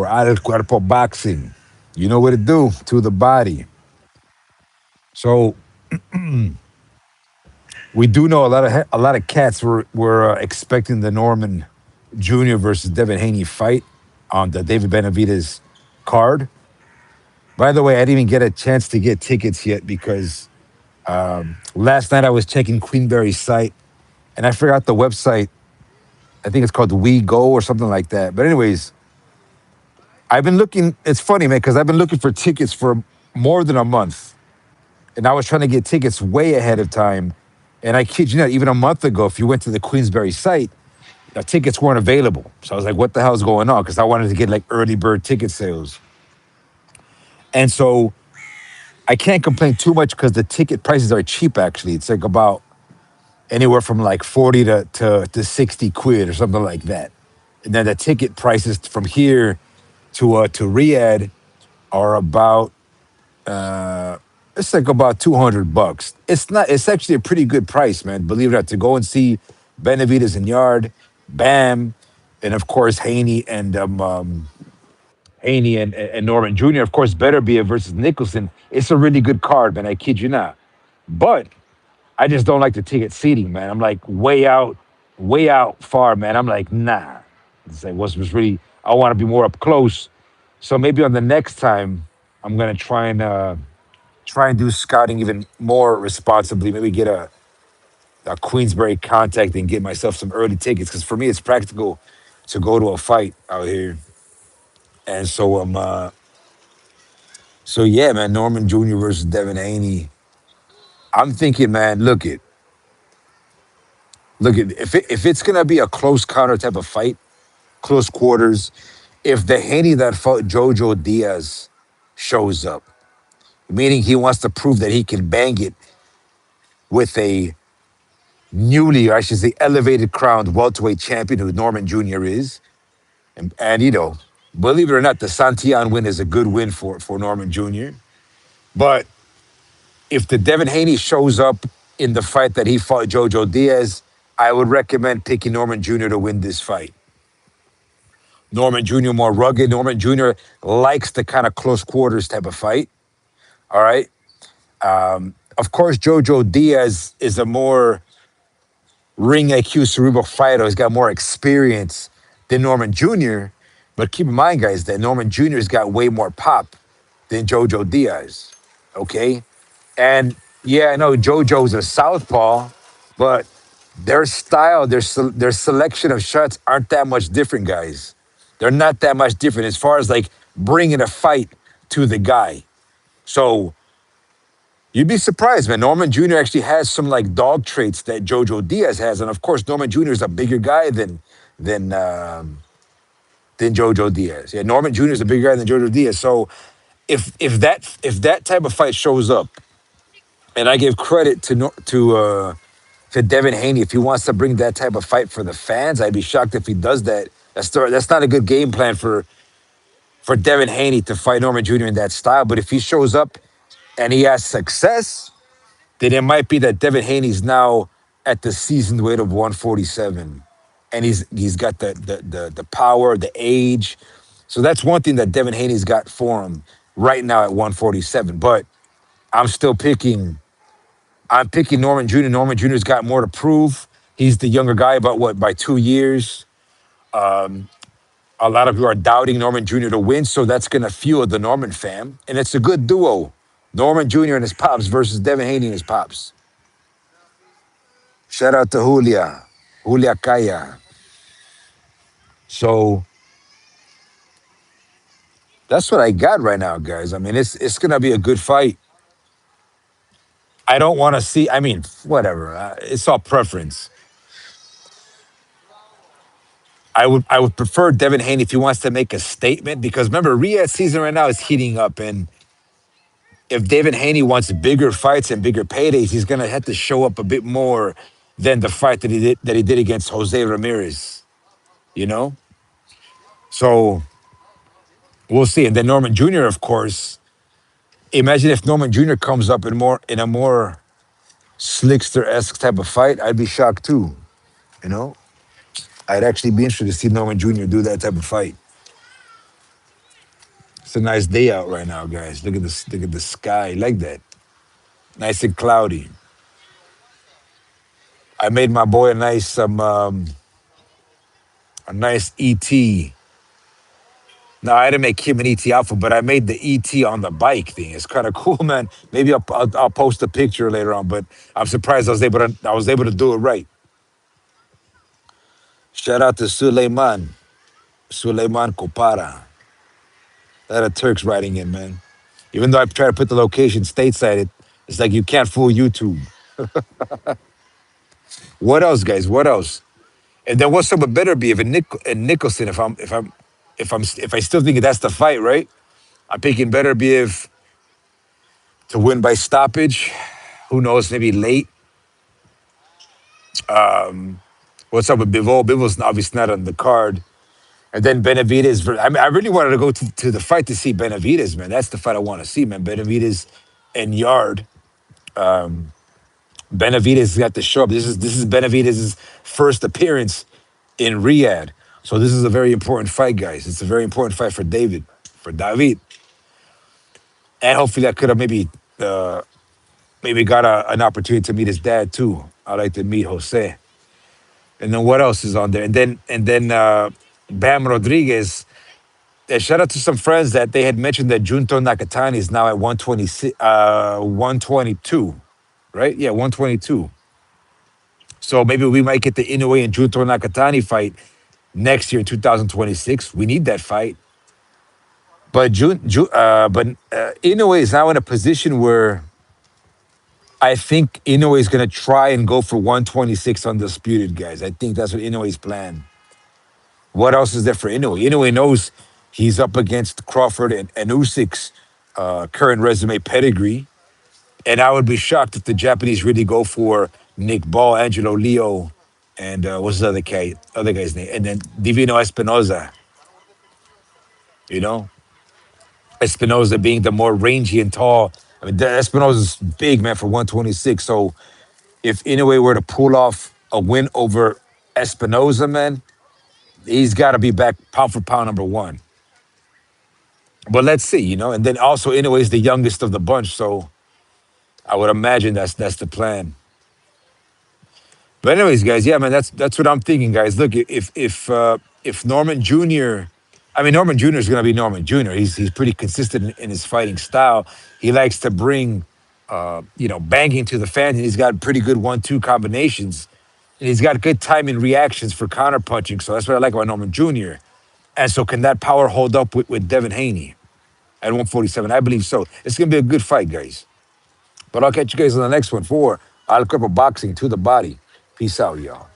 or Al Cuerpo Boxing. You know what it do to the body. So we do know a lot of cats were expecting the Norman Jr. versus Devin Haney fight on the David Benavidez card. By the way, I didn't even get a chance to get tickets yet because last night I was checking Queenberry's site and I forgot the website. I think it's called We Go or something like that. But anyways, I've been looking. It's funny, man, because I've been looking for tickets for more than a month, and I was trying to get tickets way ahead of time. And I kid you not, even a month ago, if you went to the Queensberry site, the tickets weren't available. So I was like, "What the hell's going on?" Because I wanted to get like early bird ticket sales, and so I can't complain too much because the ticket prices are cheap. Actually, it's like about anywhere from like 40 to 60 quid or something like that. And then the ticket prices from here to Riyadh are about it's like about 200 bucks. It's actually a pretty good price, man. Believe it or not, to go and see Benavides and Yard, Bam, and of course Haney and Norman Jr. Of course, better be it versus Nicholson. It's a really good card, man. I kid you not. But I just don't like the ticket seating, man. I'm like way out far, man. I'm like, nah. It's like was really. I want to be more up close. So maybe on the next time, I'm gonna try and do scouting even more responsibly. Maybe get a Queensbury contact and get myself some early tickets. Because for me, it's practical to go to a fight out here. And so yeah, man. Norman Jr. versus Devin Haney. I'm thinking, man. Look at if it's gonna be a close counter type of fight, close quarters. If the Haney that fought Jojo Diaz shows up, meaning he wants to prove that he can bang it with a newly, or I should say, elevated crowned welterweight champion who Norman Jr. is. And believe it or not, the Santillan win is a good win for Norman Jr. But if the Devin Haney shows up in the fight that he fought Jojo Diaz, I would recommend picking Norman Jr. to win this fight. Norman Jr. more rugged. Norman Jr. likes the kind of close quarters type of fight. All right. Of course, Jojo Diaz is a more ring IQ cerebral fighter. He's got more experience than Norman Jr. But keep in mind, guys, that Norman Jr.'s got way more pop than Jojo Diaz. Okay. And yeah, I know Jojo's a southpaw, but their style, their selection of shots aren't that much different, guys. They're not that much different as far as like bringing a fight to the guy. So you'd be surprised, man. Norman Jr. actually has some like dog traits that Jojo Diaz has, and of course, Norman Jr. is a bigger guy than than Jojo Diaz. Yeah, Norman Jr. is a bigger guy than Jojo Diaz. So if that type of fight shows up, and I give credit to Devin Haney if he wants to bring that type of fight for the fans, I'd be shocked if he does that. That's not a good game plan for Devin Haney to fight Norman Jr. in that style. But if he shows up and he has success, then it might be that Devin Haney's now at the seasoned weight of 147, and he's got the power, the age. So that's one thing that Devin Haney's got for him right now at 147. But I'm still picking. I'm picking Norman Jr. Norman Jr.'s got more to prove. He's the younger guy, about what, by 2 years. A lot of you are doubting Norman Jr. to win, so that's going to fuel the Norman fam. And it's a good duo. Norman Jr. and his pops versus Devin Haney and his pops. Shout out to Julia Kaya. So that's what I got right now, guys. I mean, it's going to be a good fight. I don't want to see, I mean, whatever. It's all preference. I would prefer Devin Haney if he wants to make a statement because remember, Riyadh season right now is heating up. And if Devin Haney wants bigger fights and bigger paydays, he's gonna have to show up a bit more than the fight that he did against Jose Ramirez. You know, so we'll see. And then Norman Jr. Of course. Imagine if Norman Jr. comes up in a more slickster esque type of fight. I'd be shocked too. You know, I'd actually be interested to see Norman Jr. do that type of fight. It's a nice day out right now, guys. Look at this. Look at the sky. Like that. Nice and cloudy. I made my boy a nice ET. No, I didn't make him an ET outfit, but I made the ET on the bike thing. It's kind of cool, man. Maybe I'll post a picture later on, but I'm surprised I was able to do it right. Shout out to Suleiman Kopara. That a Turks writing in, man. Even though I try to put the location stateside, it's like you can't fool YouTube. What else, guys? What else? And then what's up with Better Be if and Nicholson? If I still think that's the fight, right? I'm picking Better Be if to win by stoppage. Who knows? Maybe late. What's up with Bivol? Bivol's obviously not on the card. And then Benavidez. I mean, I really wanted to go to the fight to see Benavidez, man. That's the fight I want to see, man. Benavidez and Yard. Benavidez got to show up. This is Benavidez' first appearance in Riyadh. So this is a very important fight, guys. It's a very important fight for David. And hopefully I could have maybe got an opportunity to meet his dad too. I like to meet Jose. And then what else is on there? And then Bam Rodriguez. Shout out to some friends that they had mentioned that Junto Nakatani is now at 126, 122, right? Yeah, 122. So maybe we might get the Inoue and Junto Nakatani fight next year, 2026. We need that fight. But Inoue is now in a position where I think Inoue is going to try and go for 126 undisputed, guys. I think that's what Inoue's plan. What else is there for Inoue? Inoue knows he's up against Crawford and Usyk's current resume pedigree. And I would be shocked if the Japanese really go for Nick Ball, Angelo Leo, and what's the other guy's name? And then Divino Espinoza, you know? Espinoza being the more rangy and tall. I mean, Espinoza's big, man, for 126. So if Inoue were to pull off a win over Espinoza, man, he's got to be back pound for pound number one. But let's see, And then also Inoue is the youngest of the bunch, so I would imagine that's the plan. But anyways, guys, yeah, man, that's what I'm thinking, guys. Look, if Norman Jr. I mean, Norman Jr. is going to be Norman Jr. He's pretty consistent in his fighting style. He likes to bring, banging to the fans, and he's got pretty good 1-2 combinations, and he's got good timing reactions for counter punching. So that's what I like about Norman Jr. And so, can that power hold up with Devin Haney at 147? I believe so. It's going to be a good fight, guys. But I'll catch you guys on the next one for Al Cuerpo Boxing to the Body. Peace out, y'all.